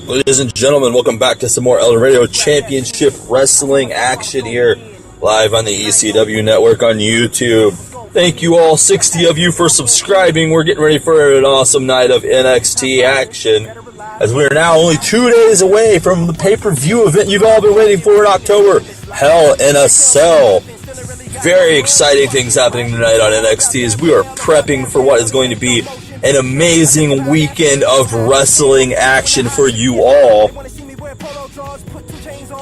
Ladies and gentlemen, welcome back to some more El Radio Championship Wrestling action here, live on the ECW network on YouTube. Thank you all, 60 of you, for subscribing. We're getting ready for an awesome night of NXT action, as we are now only 2 days away from the pay-per-view event you've all been waiting for in October, Hell in a Cell. Very exciting things happening tonight on NXT as we are prepping for what is going to be an amazing weekend of wrestling action for you all.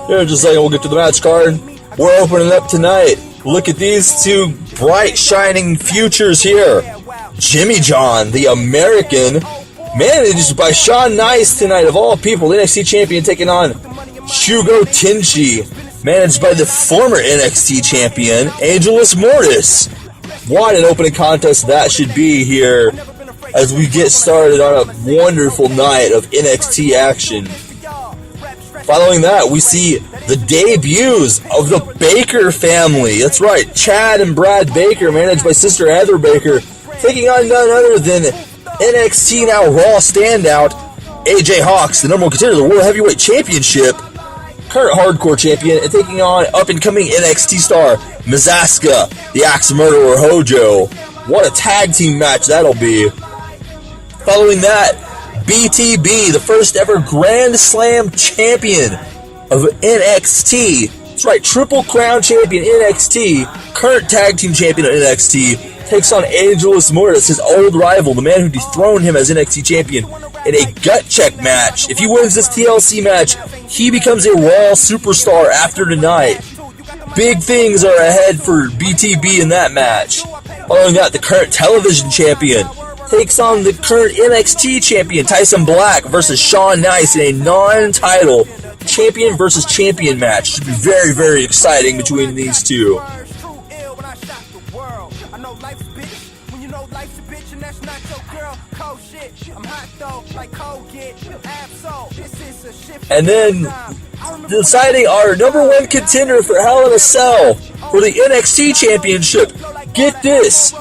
Here in just a second, we'll get to the match card. We're opening up tonight. Look at these two bright, shining futures here. Jimmy John, the American, managed by Shawn Nice tonight, of all people. The NXT champion taking on Shugo Tenshi, managed by the former NXT champion, Angelus Mortis. What an opening contest that should be here as we get started on a wonderful night of NXT action. Following that, we see the debuts of the Baker family. That's right, Chad and Brad Baker, managed by Sister Heather Baker, taking on none other than NXT now Raw standout AJ Hawkx, the number one contender of the World Heavyweight Championship, current hardcore champion, and taking on up-and-coming NXT star Mizaska, the Axe Murderer Hojo. What a tag team match that'll be. Following that, BTB, the first ever Grand Slam champion of NXT. That's right, Triple Crown champion NXT, current tag team champion of NXT, takes on Angelus Mortis, his old rival, the man who dethroned him as NXT champion, in a Gutcheck match. If he wins this TLC match, he becomes a Raw superstar after tonight. Big things are ahead for BTB in that match. Following that, the current television champion takes on the current NXT champion, Tyson Black, versus Shawn Nice in a non-title champion versus champion match. Should be very, very exciting between these two. And then deciding our number one contender for Hell in a Cell for the NXT championship. Get this.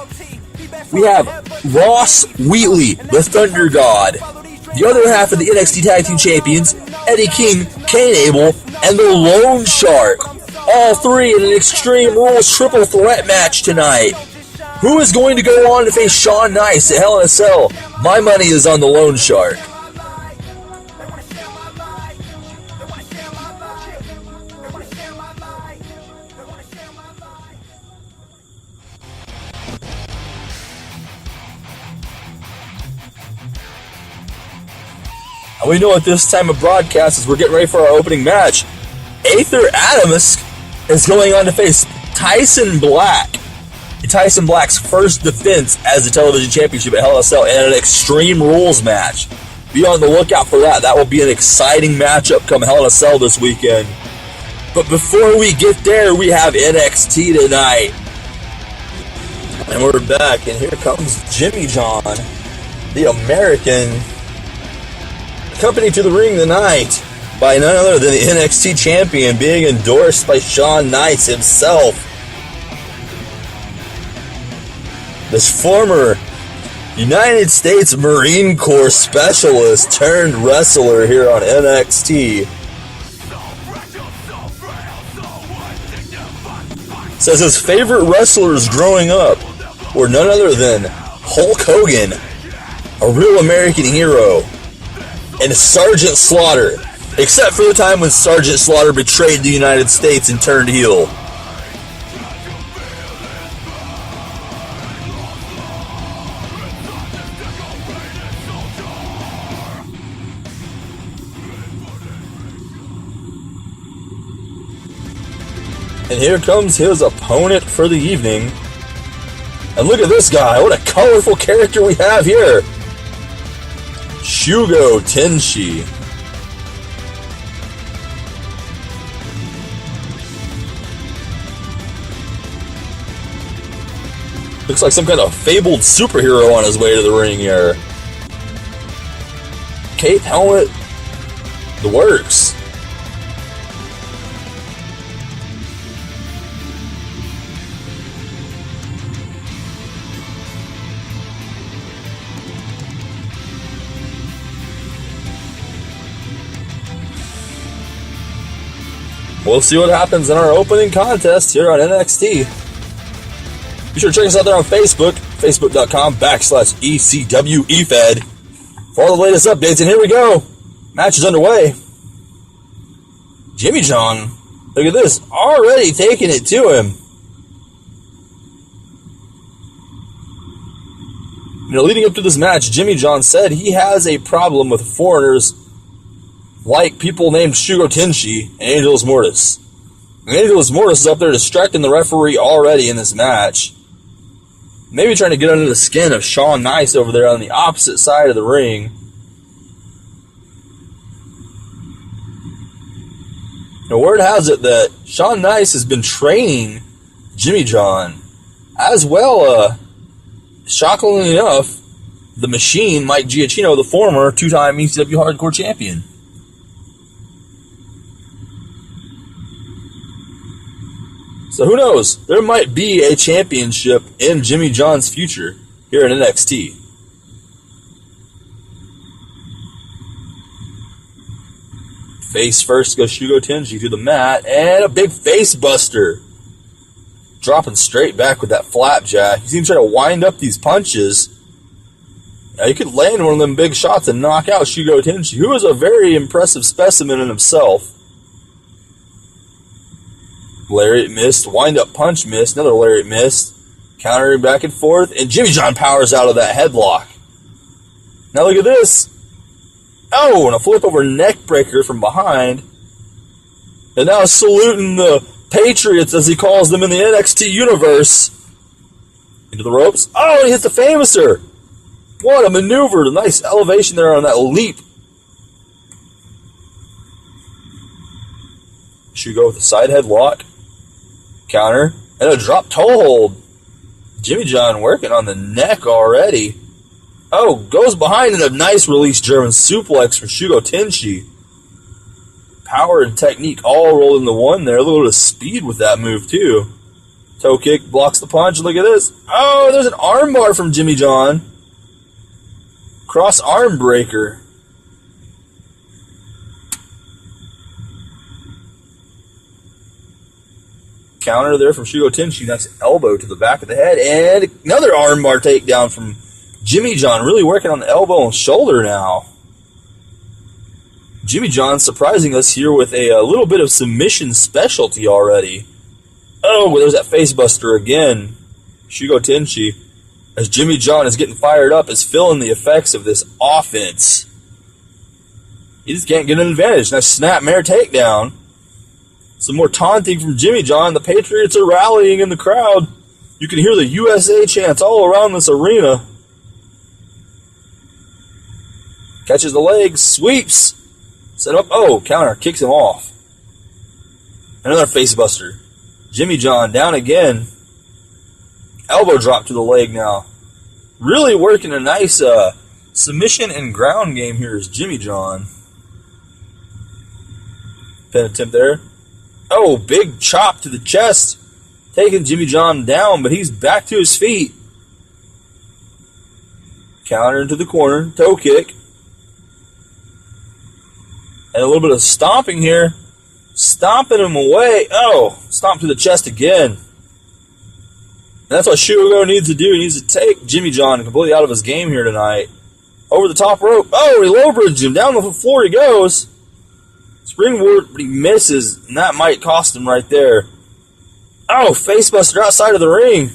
We have Ross Wheatley, the Thunder God. The other half of the NXT Tag Team Champions, Eddie King, Kane Abel, and the Lone Shark. All three in an Extreme Rules triple threat match tonight. Who is going to go on to face Shawn Nice at Hell in a Cell? My money is on the Lone Shark. And we know at this time of broadcast, as we're getting ready for our opening match, Aether Adamus is going on to face Tyson Black. Tyson Black's first defense as the television championship at Hell in a Cell and an Extreme Rules match. Be on the lookout for that. That will be an exciting matchup come Hell in a Cell this weekend. But before we get there, we have NXT tonight. And we're back, and here comes Jimmy John, the American, accompanied to the ring tonight by none other than the NXT champion, being endorsed by Shawn Nice himself. This former United States Marine Corps specialist turned wrestler here on NXT says his favorite wrestlers growing up were none other than Hulk Hogan, a real American hero, and Sergeant Slaughter, except for the time when Sergeant Slaughter betrayed the United States and turned heel. And here comes his opponent for the evening. And look at this guy. What a colorful character we have here. Shugo Tenshi. Looks like some kind of fabled superhero on his way to the ring here. Cape, helmet, the works. We'll see what happens in our opening contest here on NXT. Be sure to check us out there on Facebook, facebook.com/ECWEFed for all the latest updates. And here we go. Match is underway. Jimmy John, look at this, already taking it to him. Leading up to this match, Jimmy John said he has a problem with foreigners like people named Shugo Tenshi and Angelus Mortis. And Angelus Mortis is up there distracting the referee already in this match. Maybe trying to get under the skin of Shawn Nice over there on the opposite side of the ring. Now, word has it that Shawn Nice has been training Jimmy John, as well, shockingly enough, the Machine, Mike Giacchino, the former two-time ECW Hardcore Champion. So who knows? There might be a championship in Jimmy John's future here in NXT. Face first goes Shugo Tenshi to the mat, and a big face buster. Dropping straight back with that flapjack. He's even trying to wind up these punches. Now, he could land one of them big shots and knock out Shugo Tenshi, who is a very impressive specimen in himself. Lariat missed, wind-up punch missed, another lariat missed, countering back and forth, and Jimmy John powers out of that headlock. Now look at this. Oh, and a flip-over neck breaker from behind. And now saluting the Patriots, as he calls them in the NXT universe. Into the ropes. Oh, and he hits the Famouser. What a maneuver. A nice elevation there on that leap. Shugo with a side headlock. Counter. And a drop toe hold. Jimmy John working on the neck already. Oh, goes behind in a nice release German suplex for Shugo Tenshi. Power and technique all rolled into one there. A little bit of speed with that move, too. Toe kick blocks the punch. Look at this. Oh, there's an armbar from Jimmy John. Cross arm breaker. Counter there from Shugo Tenshi. Nice elbow to the back of the head. And another armbar takedown from Jimmy John. Really working on the elbow and shoulder now. Jimmy John surprising us here with a little bit of submission specialty already. Oh, there's that facebuster again. Shugo Tenshi, as Jimmy John is getting fired up, is feeling the effects of this offense. He just can't get an advantage. Nice snapmare takedown. Some more taunting from Jimmy John. The Patriots are rallying in the crowd. You can hear the USA chants all around this arena. Catches the leg, sweeps. Set up, oh, counter, kicks him off. Another facebuster. Jimmy John down again. Elbow drop to the leg now. Really working a nice submission and ground game here is Jimmy John. Pin attempt there. Oh, big chop to the chest. Taking Jimmy John down, but he's back to his feet. Counter into the corner. Toe kick. And a little bit of stomping here. Stomping him away. Oh, stomp to the chest again. And that's what Shugo needs to do. He needs to take Jimmy John completely out of his game here tonight. Over the top rope. Oh, he low bridged him. Down the floor he goes. Springboard, but he misses, and that might cost him right there. Oh, facebuster outside of the ring.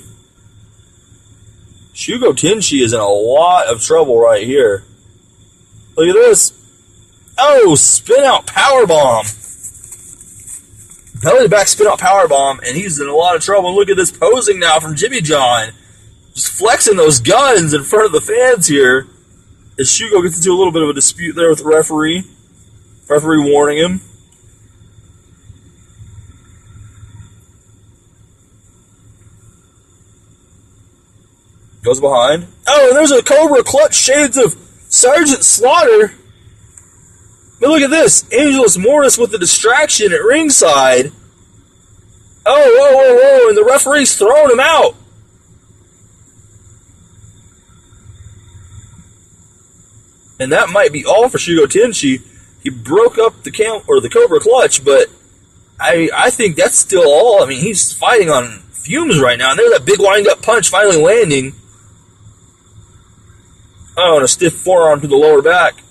Shugo Tenshi is in a lot of trouble right here. Look at this. Oh, spin out powerbomb. Belly to back spin out powerbomb, and he's in a lot of trouble. And look at this posing now from Jimmy John. Just flexing those guns in front of the fans here. As Shugo gets into a little bit of a dispute there with the referee. Referee warning him. Goes behind. Oh, and there's a Cobra Clutch, shades of Sergeant Slaughter. But look at this. Angelus Mortis with the distraction at ringside. Oh, whoa, whoa, whoa. And the referee's throwing him out. And that might be all for Shugo Tenshi. He broke up the Cobra Clutch, but I think that's still all. I mean, he's fighting on fumes right now. And there's that big wind-up punch finally landing. Oh, and a stiff forearm to the lower back.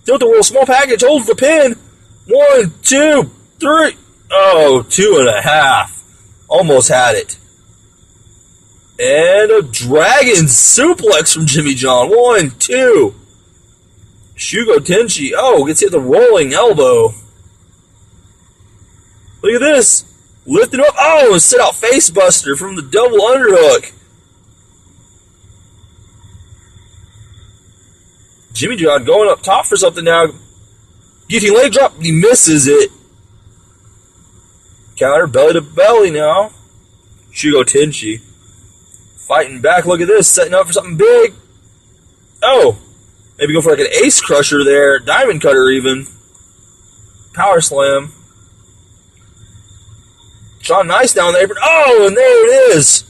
Tilt-a-whirl, small package, holds the pin. 1, 2, 3. Oh, 2.5. Almost had it. And a dragon suplex from Jimmy John. 1, 2. Shugo Tenshi. Oh, gets hit the rolling elbow. Look at this. Lifted up. Oh, and set out facebuster from the double underhook. Jimmy John going up top for something now. Getting leg drop. He misses it. Counter belly to belly now. Shugo Tenshi. Fighting back. Look at this. Setting up for something big. Oh. Maybe go for like an ace crusher there. Diamond cutter even. Power slam. Sean Nice down there. Oh, and there it is.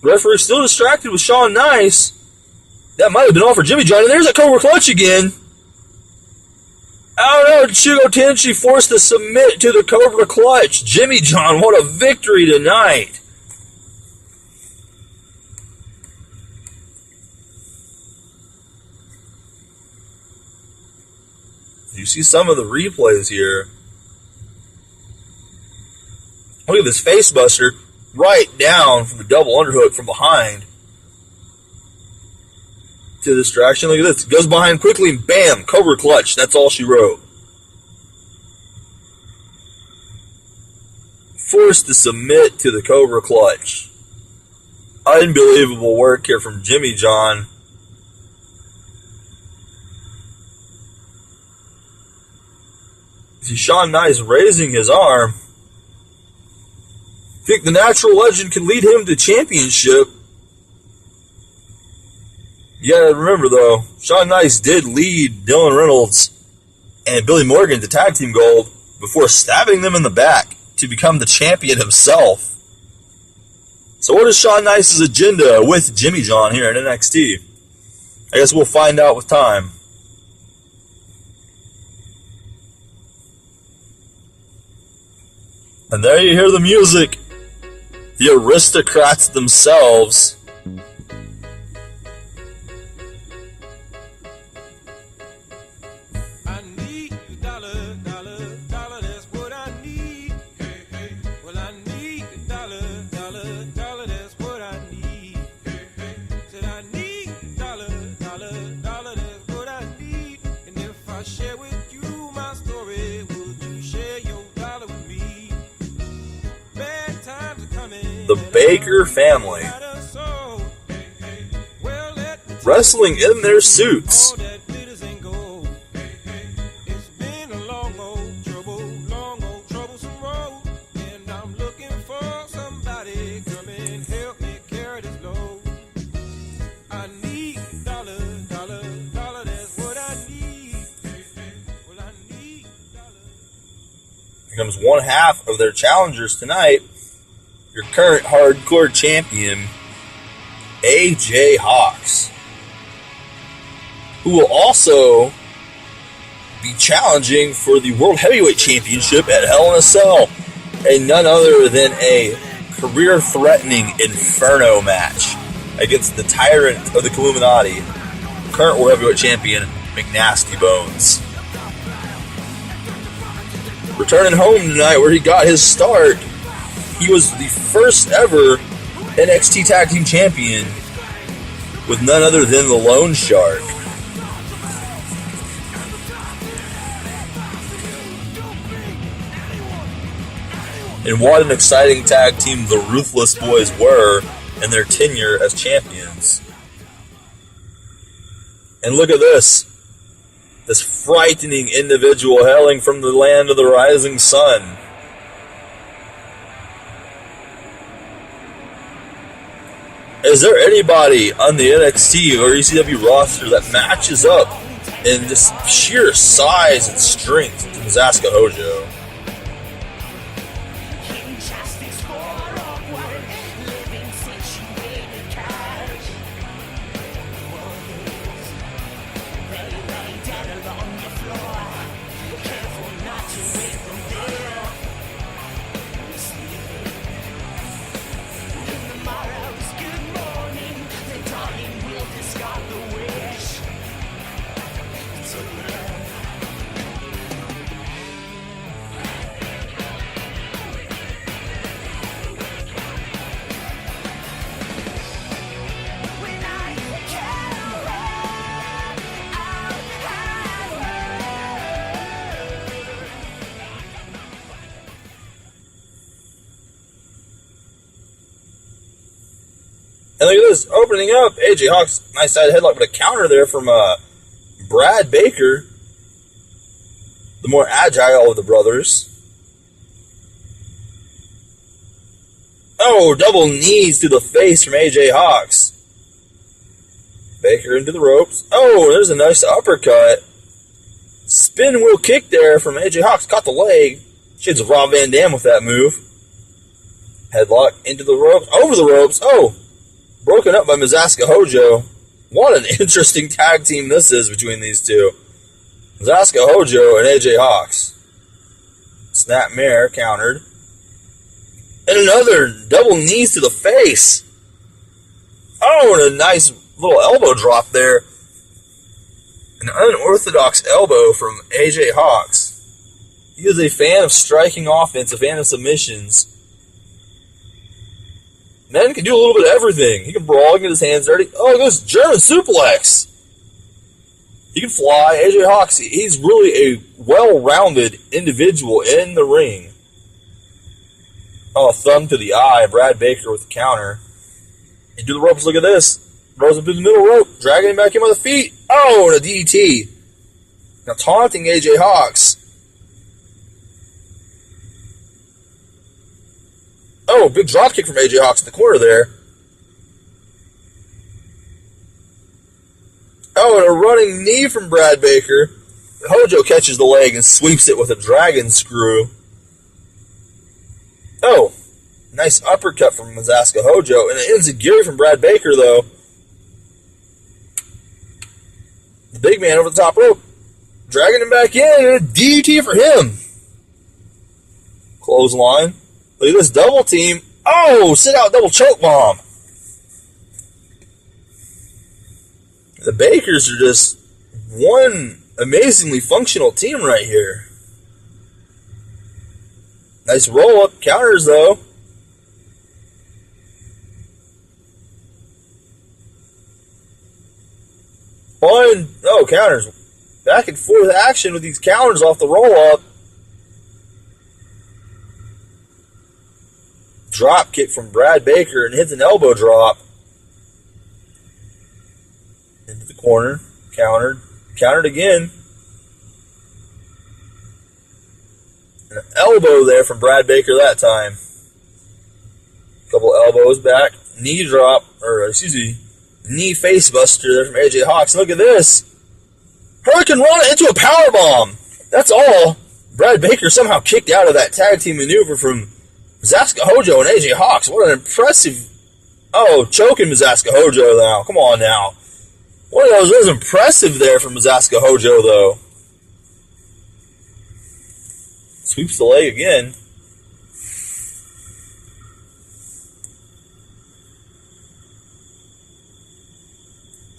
Referee still distracted with Sean Nice. That might have been all for Jimmy John. And there's a Cobra Clutch again. Oh no, Shugo Tenshi forced to submit to the Cobra Clutch. Jimmy John, what a victory tonight. You see some of the replays here. Look at this facebuster right down from the double underhook from behind. To the distraction. Look at this. Goes behind quickly and bam, Cobra Clutch. That's all she wrote. Forced to submit to the Cobra Clutch. Unbelievable work here from Jimmy John. See Sean Nice raising his arm. Think the natural legend can lead him to championship. You gotta remember though, Sean Nice did lead Dylan Reynolds and Billy Morgan to tag team gold before stabbing them in the back to become the champion himself. So what is Sean Nice's agenda with Jimmy John here in NXT? I guess we'll find out with time. And there you hear the music. The aristocrats themselves. I need a dollar, dollar, dollar, that's what I need. Hey, hey. Well, I need a dollar, dollar, dollar, that's what I need. Hey, hey. Said I need a dollar, dollar, dollar, that's what I need. And if I share with you my story, would you share your dollar with me? Bad times are coming. The Baker family. Wrestling in their suits. Here comes one half of their challengers tonight. Your current hardcore champion, AJ Hawkx, who will also be challenging for the World Heavyweight Championship at Hell in a Cell, and none other than a career-threatening Inferno match against the tyrant of the Illuminati, current World Heavyweight Champion, McNasty Bones. Returning home tonight where he got his start, he was the first ever NXT Tag Team Champion with none other than the Lone Shark. And what an exciting tag team the Ruthless Boys were in their tenure as champions. And look at this. This frightening individual hailing from the land of the rising sun. Is there anybody on the NXT or ECW roster that matches up in just sheer size and strength to Mizaska Hojo? this. Opening up. AJ Hawkx, nice side headlock, but a counter there from Brad Baker. The more agile of the brothers. Oh, double knees to the face from AJ Hawkx. Baker into the ropes. Oh, there's a nice uppercut. Spin wheel kick there from AJ Hawkx. Caught the leg. Shades of Rob Van Dam with that move. Headlock into the ropes. Over the ropes. Oh, broken up by Mizaska Hojo. What an interesting tag team this is between these two. Mizaska Hojo and AJ Hawkx. Snapmare countered. And another double knees to the face. Oh, and a nice little elbow drop there. An unorthodox elbow from AJ Hawkx. He is a fan of striking offense, a fan of submissions. Man can do a little bit of everything. He can brawl, he can get his hands dirty. Oh, it goes German suplex. He can fly. AJ Hawkx, he's really a well-rounded individual in the ring. Oh, thumb to the eye. Brad Baker with the counter. Into the ropes, look at this. Throws him through the middle rope, dragging him back in with the feet. Oh, and a DDT. Now taunting AJ Hawkx. Oh, big drop kick from AJ Hawkx in the corner there. Oh, and a running knee from Brad Baker. Hojo catches the leg and sweeps it with a dragon screw. Oh, nice uppercut from Mizaska Hojo. And an enziguri from Brad Baker, though. The big man over the top rope. Dragging him back in. And a DDT for him. Clothesline. Look at this double team. Oh, sit out double choke bomb. The Bakers are just one amazingly functional team right here. Nice roll up counters though. Counters. Back and forth action with these counters off the roll up. Drop kick from Brad Baker and hits an elbow drop. Into the corner. Countered. Countered again. An elbow there from Brad Baker that time. Couple elbows back. Knee drop. Knee face buster there from AJ Hawkx. Look at this. Hurricane Rana into a powerbomb. That's all. Brad Baker somehow kicked out of that tag team maneuver from Mizaska Hojo and AJ Hawkx. What an impressive... Oh, choking Mizaska Hojo now. Come on now. What was impressive there from Mizaska Hojo, though. Sweeps the leg again.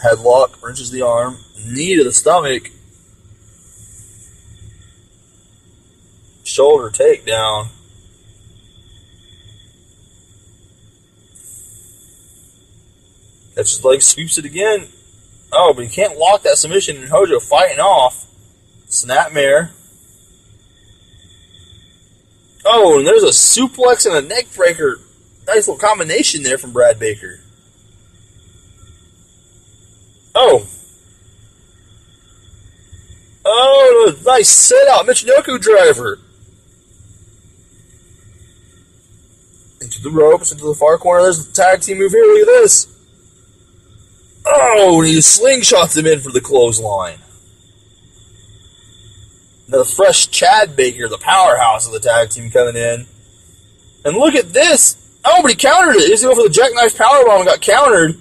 Headlock, wrenches the arm. Knee to the stomach. Shoulder takedown. Catches his leg, sweeps it again. Oh, but he can't lock that submission, and Hojo fighting off. Snapmare. Oh, and there's a suplex and a neck breaker. Nice little combination there from Brad Baker. Oh. Oh, nice set out. Michinoku driver. Into the ropes, into the far corner. There's the tag team move here. Look at this. Oh, and he slingshots him in for the clothesline. Now the fresh Chad Baker, the powerhouse of the tag team, coming in. And look at this. Oh, but he countered it. He's going for the jackknife powerbomb and got countered.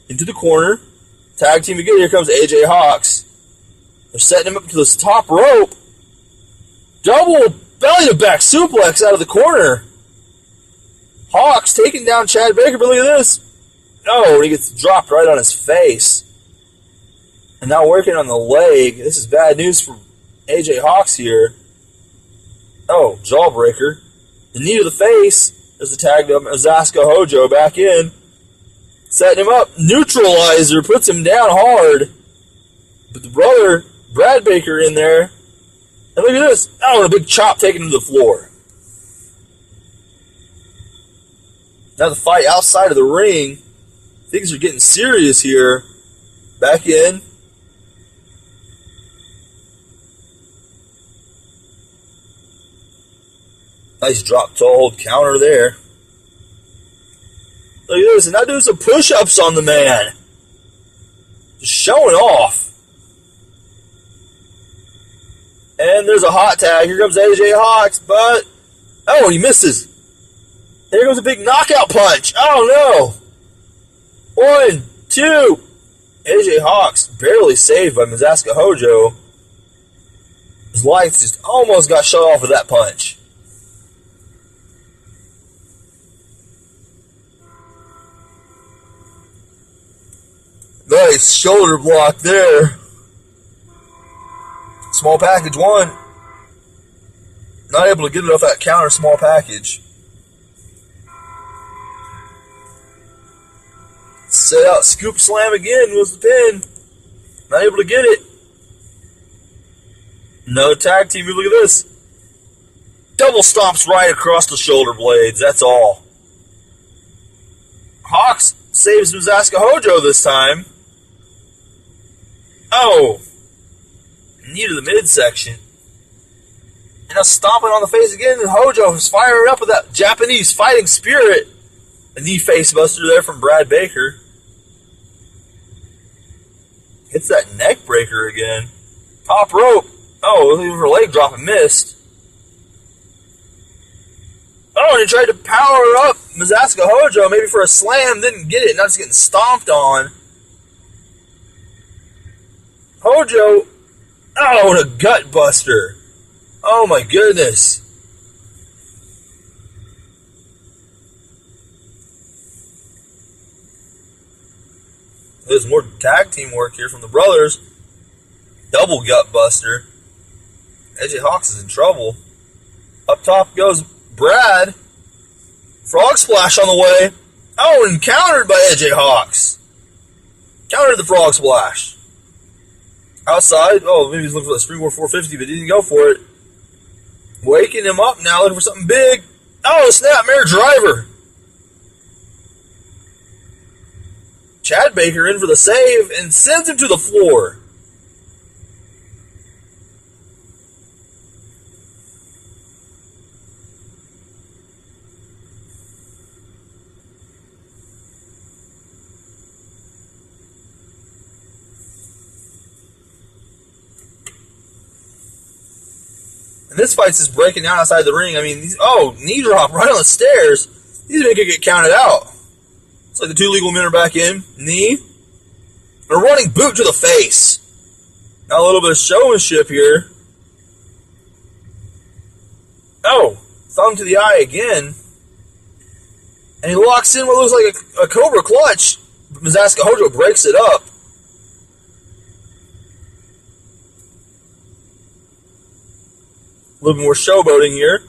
Into the corner. Tag team again. Here comes AJ Hawkx. They're setting him up to this top rope. Double belly to back suplex out of the corner. Hawkx taking down Chad Baker, but look at this. Oh, and he gets dropped right on his face. And now working on the leg. This is bad news for AJ Hawkx here. Oh, jawbreaker. The knee to the face. There's the tag to Mizaska Hojo back in. Setting him up. Neutralizer. Puts him down hard. But the brother, Brad Baker, in there. And look at this. Oh, and a big chop taken to the floor. Now the fight outside of the ring. Things are getting serious here. Back in. Nice drop toe hold counter there. Look at this, and now doing some push-ups on the man. Just showing off. And there's a hot tag. Here comes AJ Hawkx, but... Oh, he misses. Here goes a big knockout punch. Oh, no. 1, 2. AJ Hawkx barely saved by Mizaska Hojo. His lights just almost got shut off with that punch. Nice shoulder block there. Small package 1. Not able to get it off that counter small package. Set out scoop slam again was the pin. Not able to get it. No tag team move. Look at this. Double stomps right across the shoulder blades. That's all. Hawkx saves Mizaska Hojo this time. Oh. Knee to the midsection. And now stomping on the face again. And Hojo is firing up with that Japanese fighting spirit. A knee face buster there from Brad Baker. Hits that neck breaker again. Top rope. Oh, her leg drop and missed. Oh, and he tried to power up Mizaska Hojo, maybe for a slam, didn't get it. Now it's getting stomped on. Hojo. Oh, and a gut buster. Oh my goodness. There's more tag team work here from the brothers. Double gut buster. AJ Hawkx is in trouble. Up top goes Brad. Frog splash on the way. Oh, and countered by AJ Hawkx. Countered the frog splash. Outside. Oh, maybe he's looking for the Springboard 450, but he didn't go for it. Waking him up now, looking for something big. Oh, snapmare driver. Chad Baker in for the save and sends him to the floor. And this fight's just breaking down outside the ring. I mean, knee drop right on the stairs. These men could get counted out. It's like the two legal men are back in. Knee. And a running boot to the face. Now a little bit of showmanship here. Oh, thumb to the eye again. And he locks in what looks like a Cobra clutch. Mizaska Hojo breaks it up. A little bit more showboating here.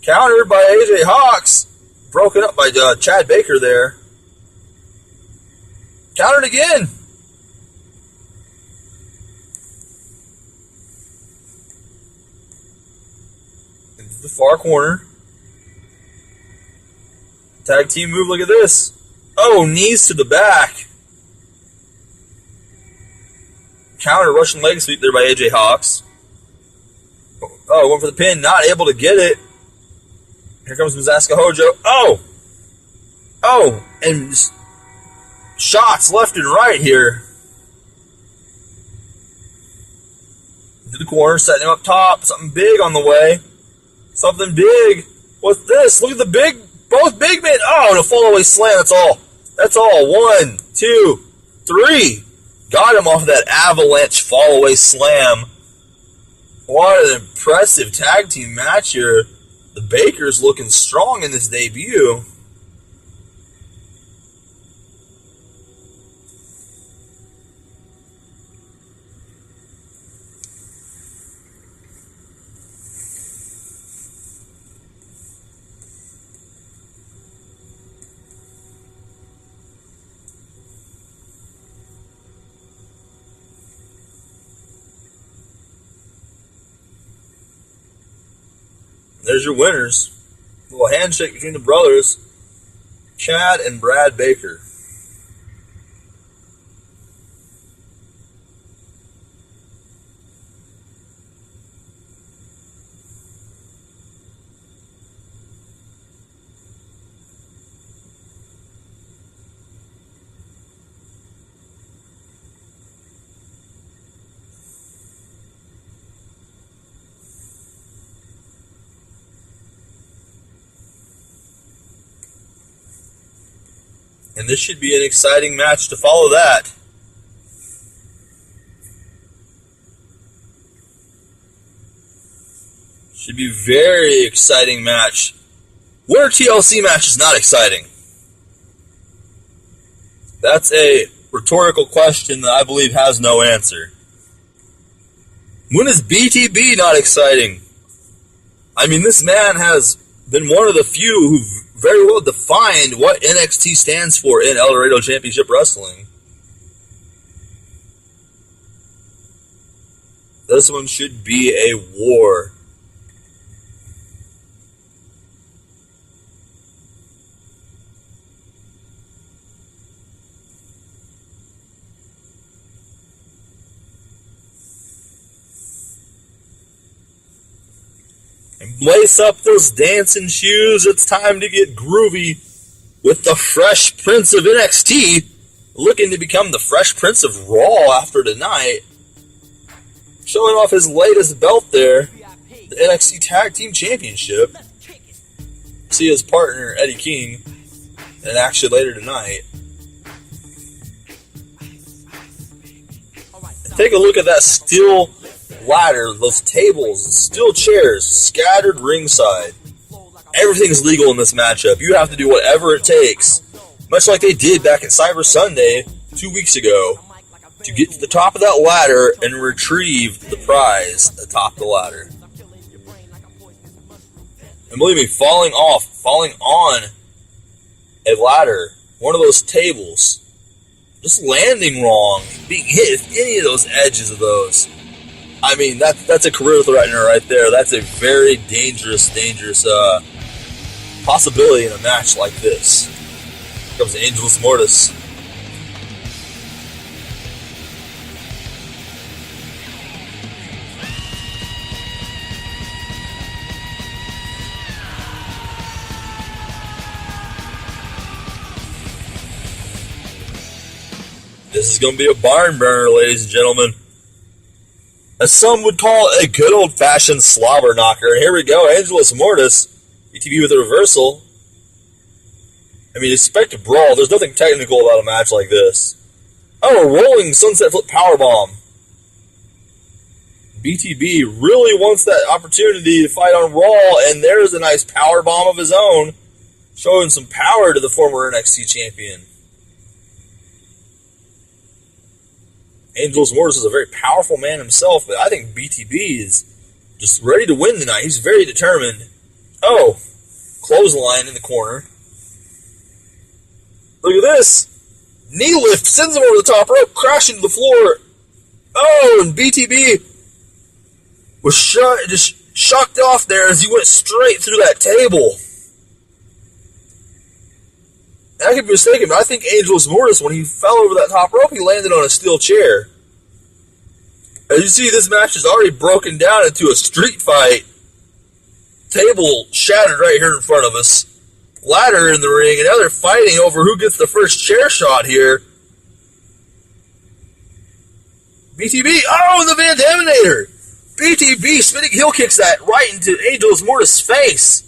Countered by AJ Hawkx. Broken up by Chad Baker there. Countered again. Into the far corner. Tag team move, look at this. Oh, knees to the back. Counter Russian leg sweep there by AJ Hawkx. Oh, went for the pin, not able to get it. Here comes Mizaska Hojo. Oh, and just shots left and right here. To the corner, setting him up top. Something big on the way. Something big. What's this? Look at both big men. Oh, and a fall-away slam. That's all. 1, 2, 3. Got him off of that avalanche fall-away slam. What an impressive tag team match here. The Bakers looking strong in this debut. There's your winners. A little handshake between the brothers, Chad and Brad Baker. And this should be an exciting match to follow that. Should be a very exciting match. Winter TLC match is not exciting. That's a rhetorical question that I believe has no answer. When is BTB not exciting? I mean, this man has been one of the few who've very well defined what NXT stands for in El Dorado Championship Wrestling. This one should be a war. And lace up those dancing shoes. It's time to get groovy with the Fresh Prince of NXT, looking to become the Fresh Prince of Raw after tonight. Showing off his latest belt there, the NXT Tag Team Championship. See his partner, Eddie King, in action later tonight. And take a look at that steel ladder, those tables, steel chairs scattered ringside. Everything is legal in this matchup. You have to do whatever it takes, much like they did back at Cyber Sunday 2 weeks ago, to get to the top of that ladder and retrieve the prize atop the ladder. And believe me, falling on a ladder, one of those tables, just landing wrong, being hit with any of those edges of those, I mean, that's a career threatener right there. That's a very dangerous possibility in a match like this. Here comes Angelus Mortis. This is going to be a barn burner, ladies and gentlemen. As some would call it, a good old-fashioned slobber knocker. And here we go, Angelus Mortis, BTB with a reversal. I mean, expect a brawl. There's nothing technical about a match like this. Oh, a rolling sunset flip powerbomb. BTB really wants that opportunity to fight on Raw, and there's a nice powerbomb of his own, showing some power to the former NXT champion. Angelus Mortis is a very powerful man himself, but I think BTB is just ready to win tonight. He's very determined. Oh, clothesline in the corner. Look at this. Knee lift sends him over the top rope, crashing to the floor. Oh, and BTB was just shocked off there as he went straight through that table. And I could be mistaken, but I think Angelus Mortis, when he fell over that top rope, he landed on a steel chair. As you see, this match is already broken down into a street fight. Table shattered right here in front of us. Ladder in the ring, and now they're fighting over who gets the first chair shot here. BTB, oh, and the Van Daminator! BTB spinning heel kicks that right into Angelus Mortis' face.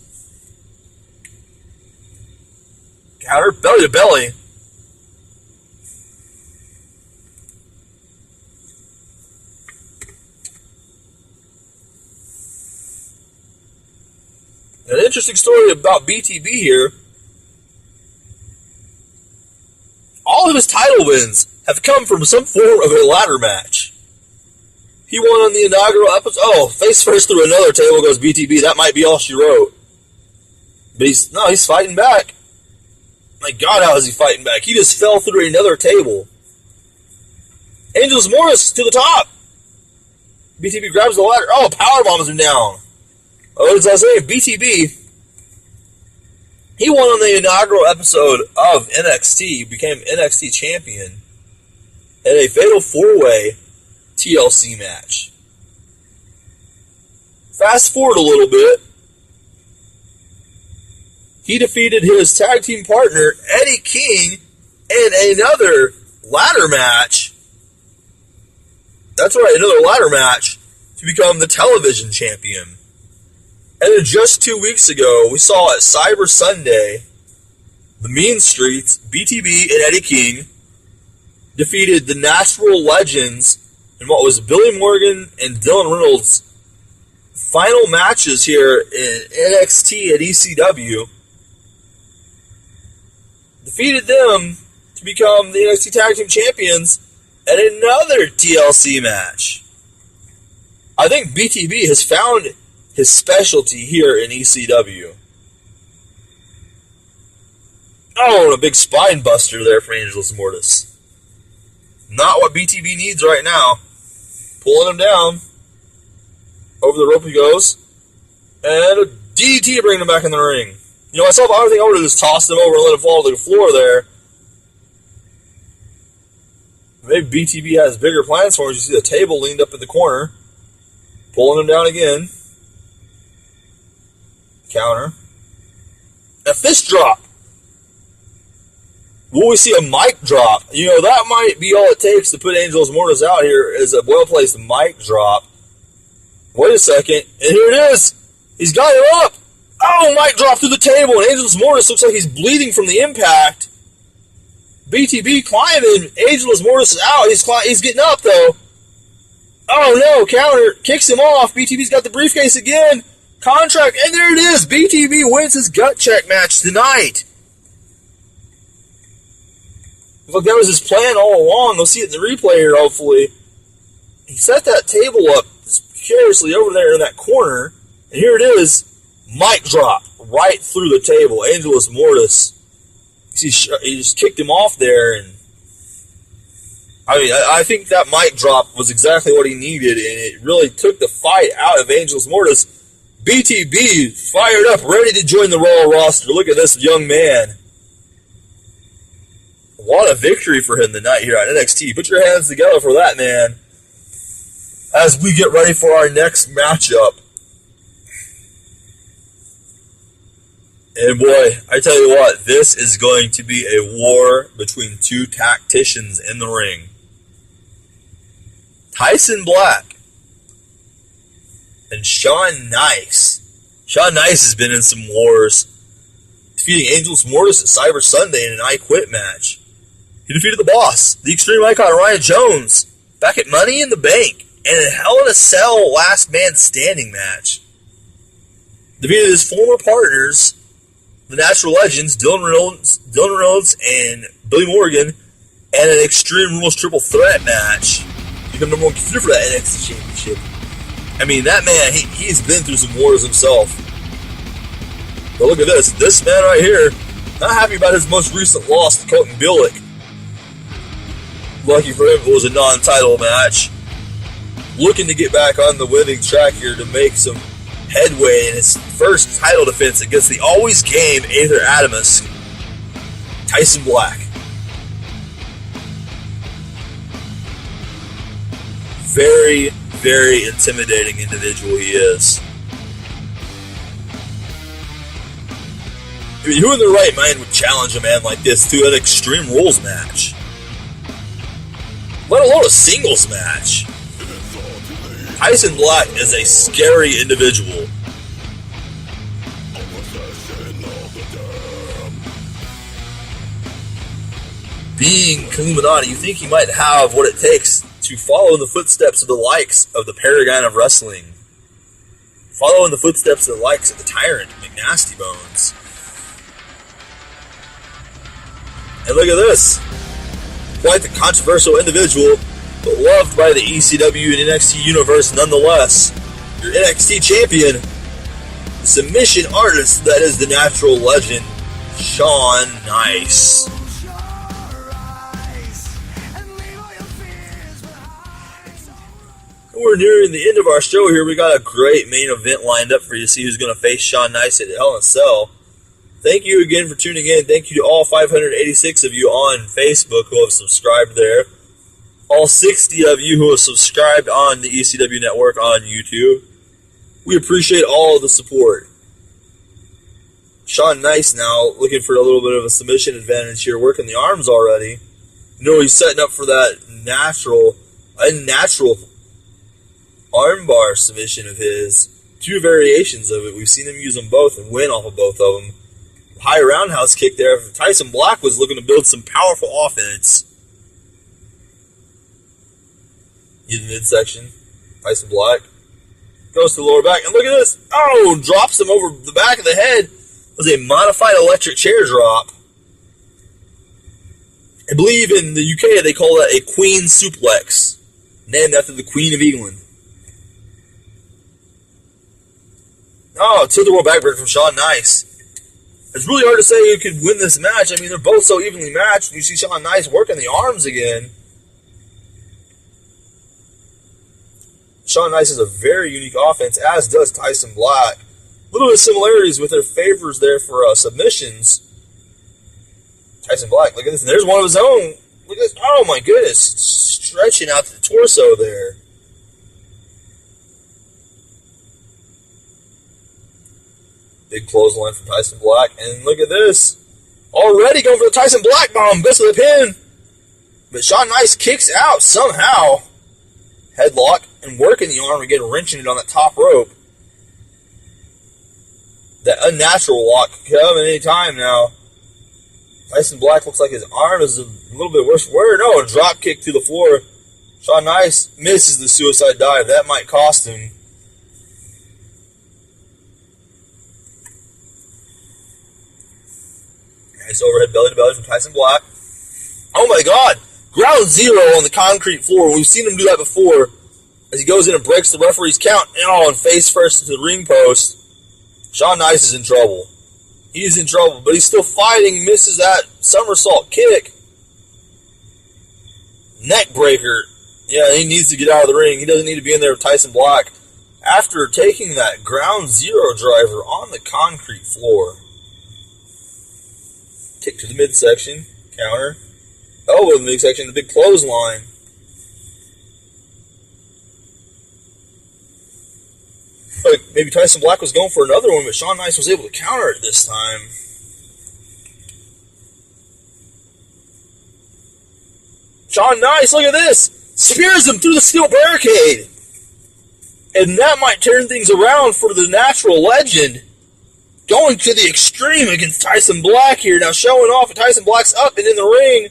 Counter, belly to belly. An interesting story about BTB here. All of his title wins have come from some form of a ladder match. He won on the inaugural episode. Oh, face first through another table goes BTB. That might be all she wrote. But he's fighting back. My God, how is he fighting back? He just fell through another table. Angelus Mortis to the top. BTB grabs the ladder. Oh, powerbombs him down. Oh, as I was saying, BTB, he won on the inaugural episode of NXT, became NXT champion in a fatal 4-way TLC match. Fast forward a little bit. He defeated his tag team partner, Eddie King, in another ladder match. That's right, another ladder match to become the television champion. And then just 2 weeks ago, we saw at Cyber Sunday the Mean Streets, BTB and Eddie King, defeated the Natural Legends in what was Billy Morgan and Dylan Reynolds' final matches here in NXT at ECW. Defeated them to become the NXT Tag Team Champions at another TLC match. I think BTB has found his specialty here in ECW. Oh, and a big spine buster there for Angelus Mortis. Not what BTB needs right now. Pulling him down. Over the rope he goes. And a DDT to bring him back in the ring. You know, myself, I think I would have just tossed him over and let him fall to the floor there. Maybe BTB has bigger plans for him. You see the table leaned up in the corner. Pulling him down again. Counter. A fist drop. Will we see a mic drop? You know, that might be all it takes to put Angelus Mortis out here is a well-placed mic drop. Wait a second. And here it is. He's got him up. Oh, mic drop through the table. And Angelus Mortis looks like he's bleeding from the impact. BTB climbing. Angelus Mortis is out. He's getting up, though. Oh, no. Counter. Kicks him off. BTB's got the briefcase again. Contract. And there it is. BTB wins his Gutcheck match tonight. Look, that was his plan all along. We'll see it in the replay here, hopefully. He set that table up carelessly over there in that corner. And here it is. Mic drop right through the table. Angelus Mortis. He just kicked him off there. And I think that mic drop was exactly what he needed. And it really took the fight out of Angelus Mortis. BTB fired up, ready to join the Royal roster. Look at this young man. What a victory for him tonight here on NXT. Put your hands together for that, man. As we get ready for our next matchup. And boy, I tell you what, this is going to be a war between two tacticians in the ring. Tyson Black and Sean Nice. Sean Nice has been in some wars, defeating Angelus Mortis at Cyber Sunday in an I Quit match. He defeated the Boss, the Extreme Icon Ryan Jones, back at Money in the Bank, and in Hell in a Cell Last Man Standing match. Defeated his former partners, the Natural Legends, Dylan Reynolds and Billy Morgan, and an Extreme Rules Triple Threat match. Become number one contender for that NXT Championship. I mean, that man, he's been through some wars himself. But look at this. This man right here, not happy about his most recent loss to Colton Billick. Lucky for him, it was a non-title match. Looking to get back on the winning track here to make some headway in his first title defense against the always game Aether Adamus, Tyson Black. Very, very intimidating individual he is. I mean, who in their right mind would challenge a man like this to an Extreme Rules match? Let alone a singles match. Tyson Black is a scary individual. Being Illuminati, you think he might have what it takes to follow in the footsteps of the likes of the Paragon of Wrestling. Follow in the footsteps of the likes of the Tyrant, McNasty Bones. And look at this. Quite the controversial individual, but loved by the ECW and NXT universe nonetheless. Your NXT champion, the submission artist that is the Natural Legend, Sean Nice. We're nearing the end of our show here. We got a great main event lined up for you to see who's going to face Sean Nice at Hell in a Cell. Thank you again for tuning in. Thank you to all 586 of you on Facebook who have subscribed there. All 60 of you who have subscribed on the ECW Network on YouTube. We appreciate all of the support. Sean Nice now looking for a little bit of a submission advantage here, working the arms already. You know, he's setting up for that unnatural armbar submission of his. Two variations of it. We've seen him use them both and win off of both of them. high roundhouse kick there. Tyson Black was looking to build some powerful offense. In the midsection, Tyson Black goes to the lower back, and look at this. Oh, drops him over the back of the head. It was a modified electric chair drop. I believe in the UK they call that a Queen suplex, named after the Queen of England. Oh, tilt-a-whirl backbreaker from Shawn Nice. It's really hard to say who could win this match. I mean, they're both so evenly matched. You see Shawn Nice working the arms again. Shawn Nice has a very unique offense, as does Tyson Black. A little bit of similarities with their favors there for submissions. Tyson Black, look at this. There's one of his own. Look at this. Oh, my goodness. Stretching out the torso there. Big clothesline from Tyson Black. And look at this. Already going for the Tyson Black bomb. Best of the pin. But Shawn Nice kicks out somehow. Headlock and working the arm again, wrenching it on that top rope. That unnatural lock could come at any time now. Tyson Black looks like his arm is a little bit worse. Where? No, a drop kick to the floor. Shawn Nice misses the suicide dive. That might cost him. Nice overhead belly to belly from Tyson Black. Oh my God! Ground zero on the concrete floor. We've seen him do that before. As he goes in and breaks the referee's count. And face first into the ring post. Shawn Nice is in trouble. He's in trouble, but he's still fighting. Misses that somersault kick. Neck breaker. Yeah, he needs to get out of the ring. He doesn't need to be in there with Tyson Black. After taking that ground zero driver on the concrete floor. Kick to the midsection. Counter. Elbow in the midsection. The big clothesline. Like maybe Tyson Black was going for another one, but Shawn Nice was able to counter it this time. Shawn Nice, look at this! Spears him through the steel barricade! And that might turn things around for the natural legend. Going to the extreme against Tyson Black here. Now showing off, and Tyson Black's up and in the ring.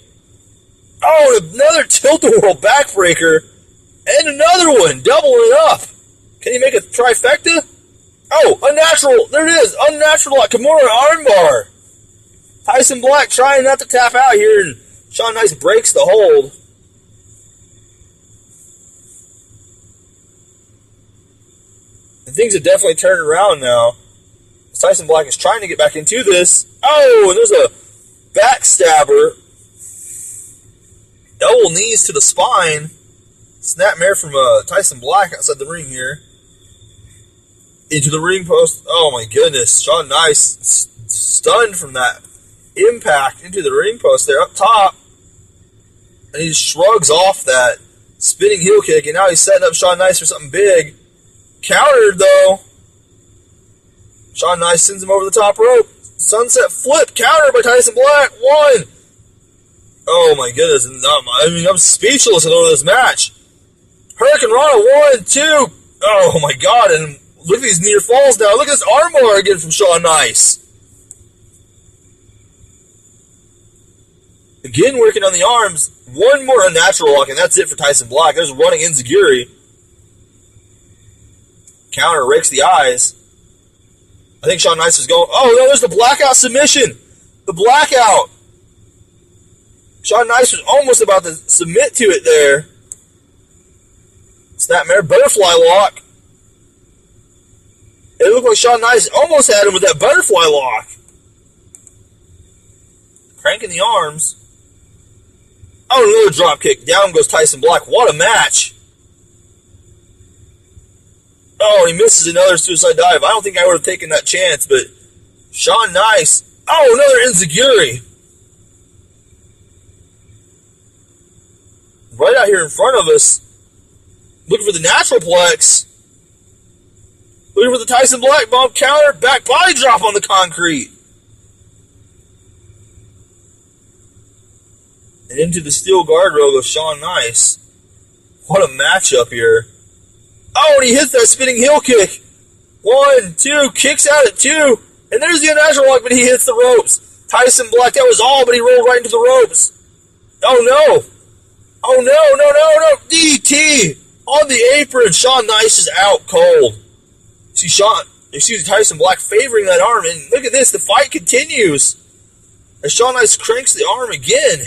Oh, another tilt-a-whirl backbreaker. And another one, doubling it up. Can he make a trifecta? Oh, unnatural. There it is. Unnatural lock. Kimura armbar. Tyson Black trying not to tap out here, and Shawn Nice breaks the hold. And things have definitely turned around now. Tyson Black is trying to get back into this. Oh, and there's a backstabber. Double knees to the spine. Snapmare from Tyson Black outside the ring here. Into the ring post. Oh my goodness. Shawn Nice stunned from that impact into the ring post there up top. And he just shrugs off that spinning heel kick. And now he's setting up Shawn Nice for something big. Countered though. Shawn Nice sends him over the top rope. Sunset flip. Countered by Tyson Black. One. Oh my goodness. I'm speechless over this match. Hurricane Rana. 1, 2. Oh my God. And look at these near falls now. Look at this armbar again from Shawn Nice. Again working on the arms. One more unnatural lock, and that's it for Tyson Black. There's running enziguri. Counter rakes the eyes. I think Shawn Nice is going. Oh, no, there's the blackout submission. The blackout. Shawn Nice was almost about to submit to it there. Snapmare butterfly lock. It looked like Shawn Nice almost had him with that butterfly lock. Cranking the arms. Oh, another drop kick. Down goes Tyson Black. What a match. Oh, he misses another suicide dive. I don't think I would have taken that chance, but Shawn Nice. Oh, another enziguri. Right out here in front of us. Looking for the natural plex. Looking for the Tyson Black bomb counter. Back body drop on the concrete. And into the steel guardrail of Shawn Nice. What a matchup here. Oh, and he hits that spinning heel kick. 1, 2, kicks out at 2. And there's the unnatural lock, but he hits the ropes. Tyson Black, that was all, but he rolled right into the ropes. Oh no. Oh no. DT on the apron. Shawn Nice is out cold. See Tyson Black favoring that arm, and look at this, the fight continues. As Shawn Nice cranks the arm again.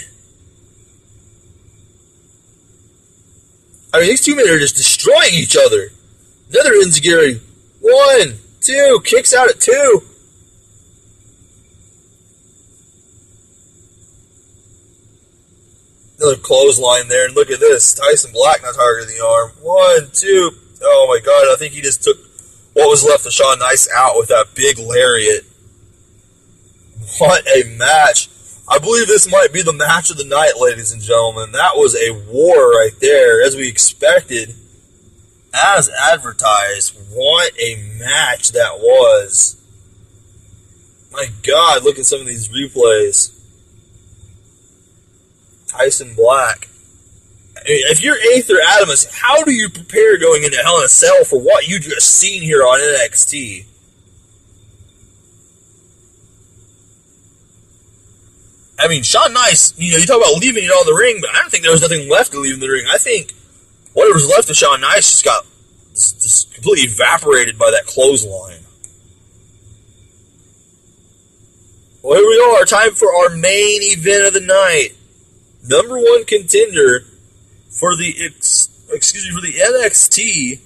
I mean, these two men are just destroying each other. Another enziguri. 1, 2, kicks out at 2. Another clothesline there, and look at this. Tyson Black not targeting the arm. 1, 2. Oh my God, I think he just took what was left of Shawn Nice out with that big lariat. What a match. I believe this might be the match of the night, ladies and gentlemen. That was a war right there, as we expected, as advertised. What a match that was. My God, look at some of these replays. Tyson Black. I mean, if you're Aether Adamus, how do you prepare going into Hell in a Cell for what you just seen here on NXT? I mean, Shawn Nice, you talk about leaving it on the ring, but I don't think there was nothing left to leave in the ring. I think whatever's left of Shawn Nice just got just completely evaporated by that clothesline. Well, here we are, time for our main event of the night. Number 1 contender for the NXT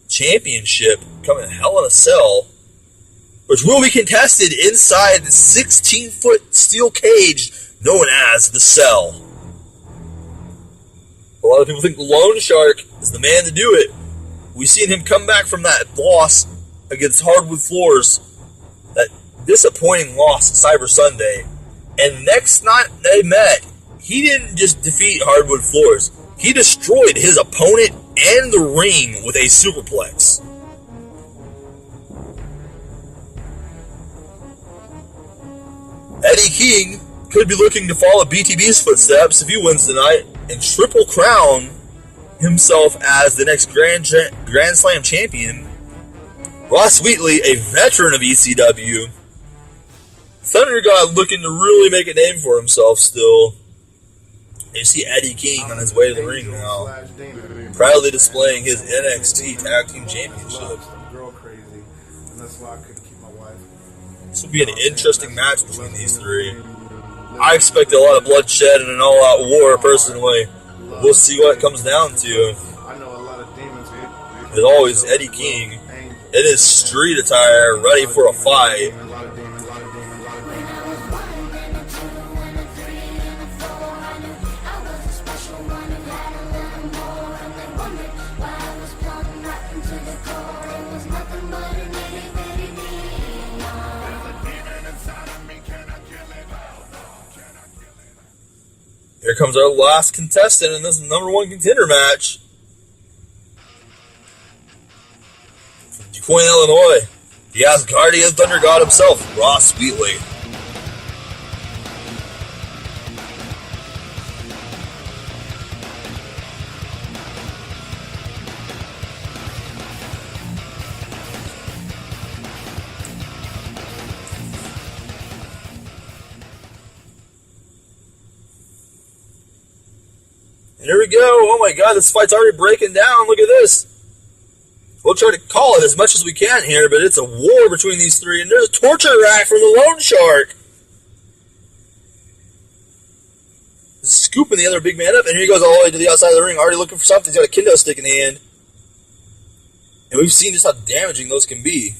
Championship coming to Hell in a Cell, which will be contested inside the 16-foot steel cage known as the Cell. A lot of people think the Lone Shark is the man to do it. We've seen him come back from that loss against Hardwood Floors, that disappointing loss at Cyber Sunday. And next night they met, he didn't just defeat Hardwood Floors. He destroyed his opponent and the ring with a superplex. Eddie King could be looking to follow BTB's footsteps if he wins tonight and triple crown himself as the next Grand Slam champion. Ross Wheatley, a veteran of ECW. Thunder God looking to really make a name for himself still. You see Eddie King on his way to the ring now, proudly displaying his NXT Tag Team Championship. This will be an interesting match between these three. I expect a lot of bloodshed and an all-out war, personally. We'll see what it comes down to. As always, Eddie King in his street attire, ready for a fight. Here comes our last contestant in this number 1 contender match. From DuQuoin, Illinois, the Asgardian Thunder God himself, Ross Wheatley. And here we go. Oh my God, this fight's already breaking down. Look at this. We'll try to call it as much as we can here, but it's a war between these three. And there's a torture rack from the Lone Shark. Scooping the other big man up. And here he goes all the way to the outside of the ring, already looking for something. He's got a kendo stick in the hand. And we've seen just how damaging those can be.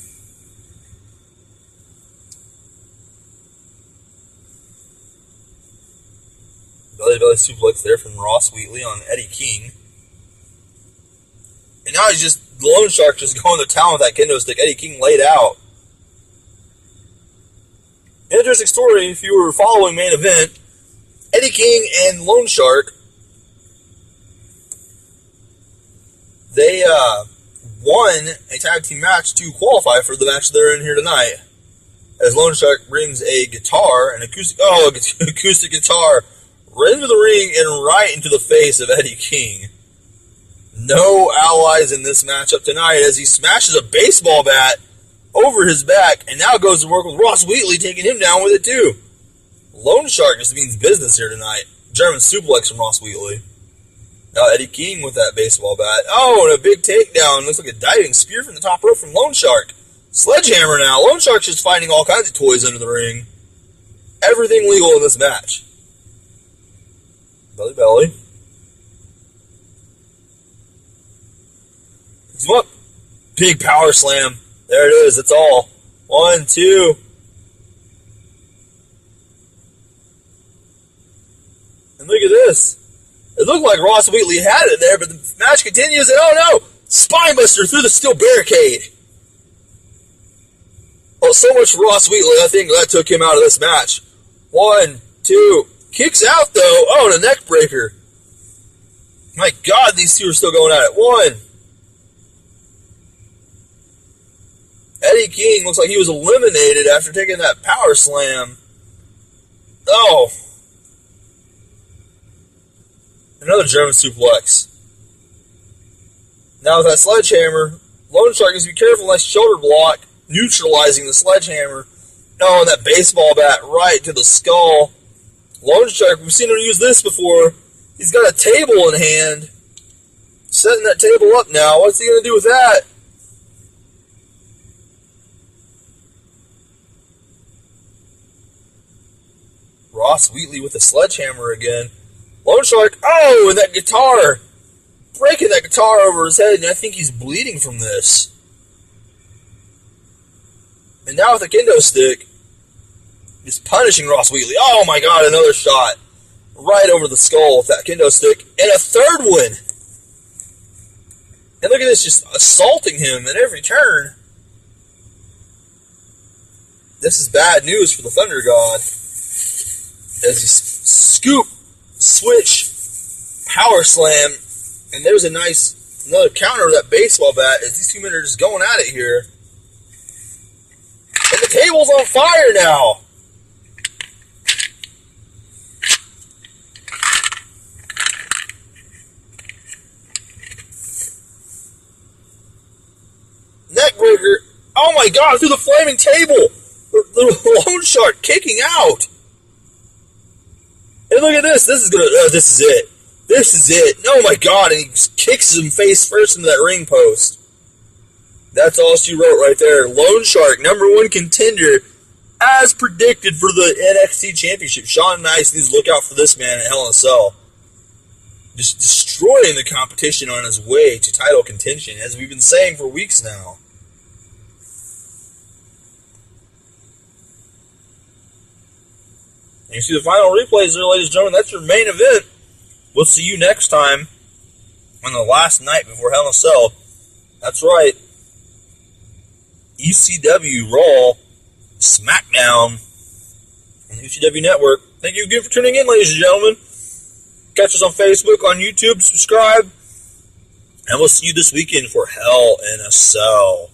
Belly suplex there from Ross Wheatley on Eddie King. And now he's just, the Lone Shark just going to town with that kendo stick. Eddie King laid out. Interesting story, if you were following main event, Eddie King and Lone Shark, they won a tag team match to qualify for the match they're in here tonight. As Lone Shark brings a guitar, an acoustic guitar, right into the ring and right into the face of Eddie King. No allies in this matchup tonight as he smashes a baseball bat over his back, and now goes to work with Ross Wheatley, taking him down with it too. Lone Shark just means business here tonight. German suplex from Ross Wheatley. Now Eddie King with that baseball bat. Oh, and a big takedown. Looks like a diving spear from the top rope from Lone Shark. Sledgehammer now. Lone Shark's just finding all kinds of toys under the ring. Everything legal in this match. Belly belly. Picks him up. Big power slam. There it is. That's all. 1, 2. And look at this. It looked like Ross Wheatley had it there, but the match continues, and oh no! Spinebuster through the steel barricade. Oh, so much for Ross Wheatley. I think that took him out of this match. 1, 2. Kicks out, though. Oh, and a neck breaker. My God, these two are still going at it. 1. Eddie King looks like he was eliminated after taking that power slam. Oh. Another German suplex. Now with that sledgehammer, Lone Shark needs to be careful. Nice shoulder block, neutralizing the sledgehammer. Oh, and that baseball bat right to the skull. Lone Shark, we've seen him use this before. He's got a table in hand. Setting that table up now. What's he going to do with that? Ross Wheatley with the sledgehammer again. Lone Shark, oh, and that guitar. Breaking that guitar over his head, and I think he's bleeding from this. And now with a kendo stick, just punishing Ross Wheatley. Oh my God, another shot. Right over the skull with that kendo stick. And a third one. And look at this, just assaulting him at every turn. This is bad news for the Thunder God. As he scoop, switch, power slam, and there's another counter of that baseball bat as these two men are just going at it here. And the table's on fire now. Neckbreaker. Oh my God, through the flaming table. The Lone Shark kicking out. And look at this. This is it. This is it. Oh my God. And he kicks him face first into that ring post. That's all she wrote right there. Lone Shark, #1 contender, as predicted for the NXT Championship. Shawn Michaels needs to look out for this man at Hell in a Cell. Just destroying the competition on his way to title contention, as we've been saying for weeks now. And you see the final replays there, ladies and gentlemen. That's your main event. We'll see you next time on the last night before Hell in a Cell. That's right. ECW Raw SmackDown on the ECW Network. Thank you again for tuning in, ladies and gentlemen. Catch us on Facebook, on YouTube, subscribe, and we'll see you this weekend for Hell in a Cell.